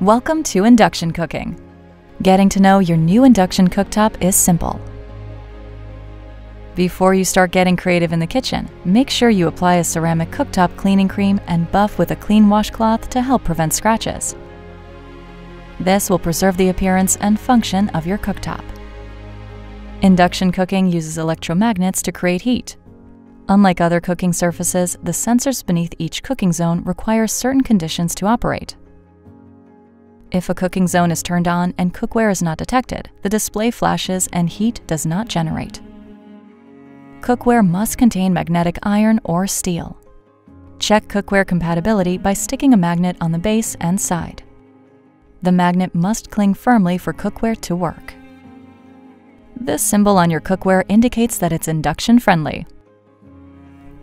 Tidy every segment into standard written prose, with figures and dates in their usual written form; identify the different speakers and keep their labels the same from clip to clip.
Speaker 1: Welcome to induction cooking. Getting to know your new induction cooktop is simple. Before you start getting creative in the kitchen, make sure you apply a ceramic cooktop cleaning cream and buff with a clean washcloth to help prevent scratches. This will preserve the appearance and function of your cooktop. Induction cooking uses electromagnets to create heat. Unlike other cooking surfaces, the sensors beneath each cooking zone require certain conditions to operate. If a cooking zone is turned on and cookware is not detected, the display flashes and heat does not generate. Cookware must contain magnetic iron or steel. Check cookware compatibility by sticking a magnet on the base and side. The magnet must cling firmly for cookware to work. This symbol on your cookware indicates that it's induction friendly.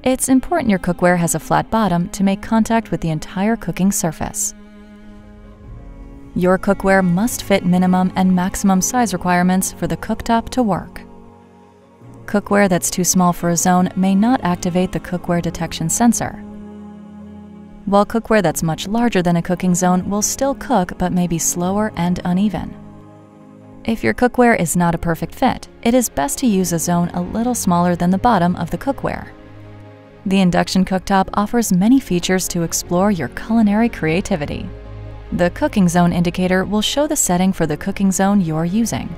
Speaker 1: It's important your cookware has a flat bottom to make contact with the entire cooking surface. Your cookware must fit minimum and maximum size requirements for the cooktop to work. Cookware that's too small for a zone may not activate the cookware detection sensor, while cookware that's much larger than a cooking zone will still cook but may be slower and uneven. If your cookware is not a perfect fit, it is best to use a zone a little smaller than the bottom of the cookware. The induction cooktop offers many features to explore your culinary creativity. The cooking zone indicator will show the setting for the cooking zone you're using.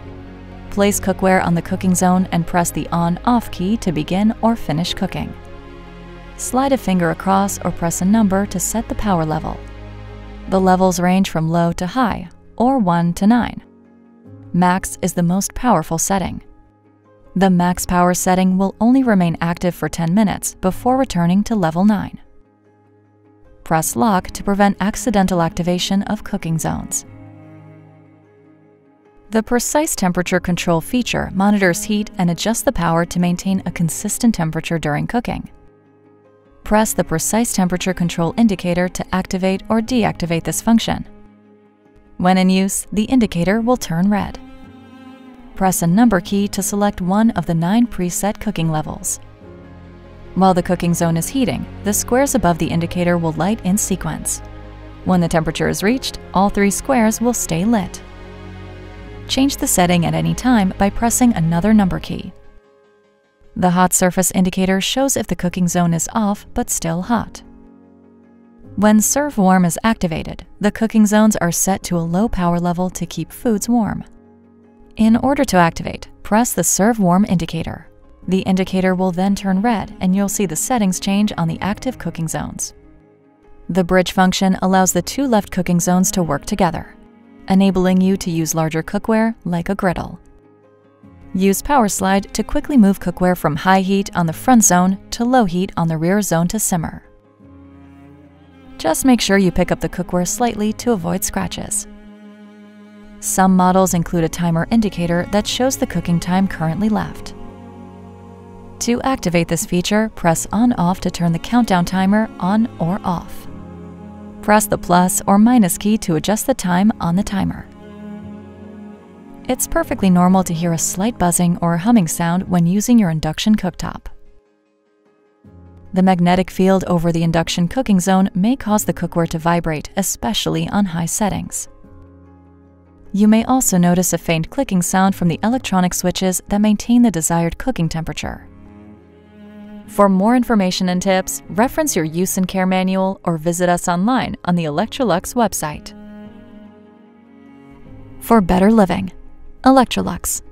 Speaker 1: Place cookware on the cooking zone and press the on/off key to begin or finish cooking. Slide a finger across or press a number to set the power level. The levels range from low to high, or 1 to 9. Max is the most powerful setting. The max power setting will only remain active for 10 minutes before returning to level 9. Press lock to prevent accidental activation of cooking zones. The precise temperature control feature monitors heat and adjusts the power to maintain a consistent temperature during cooking. Press the precise temperature control indicator to activate or deactivate this function. When in use, the indicator will turn red. Press a number key to select one of the 9 preset cooking levels. While the cooking zone is heating, the squares above the indicator will light in sequence. When the temperature is reached, all 3 squares will stay lit. Change the setting at any time by pressing another number key. The hot surface indicator shows if the cooking zone is off but still hot. When Serve Warm is activated, the cooking zones are set to a low power level to keep foods warm. In order to activate, press the Serve Warm indicator. The indicator will then turn red and you'll see the settings change on the active cooking zones. The bridge function allows the 2 left cooking zones to work together, enabling you to use larger cookware like a griddle. Use Power Slide to quickly move cookware from high heat on the front zone to low heat on the rear zone to simmer. Just make sure you pick up the cookware slightly to avoid scratches. Some models include a timer indicator that shows the cooking time currently left. To activate this feature, press on/off to turn the countdown timer on or off. Press the plus or minus key to adjust the time on the timer. It's perfectly normal to hear a slight buzzing or humming sound when using your induction cooktop. The magnetic field over the induction cooking zone may cause the cookware to vibrate, especially on high settings. You may also notice a faint clicking sound from the electronic switches that maintain the desired cooking temperature. For more information and tips, reference your use and care manual or visit us online on the Electrolux website. For better living, Electrolux.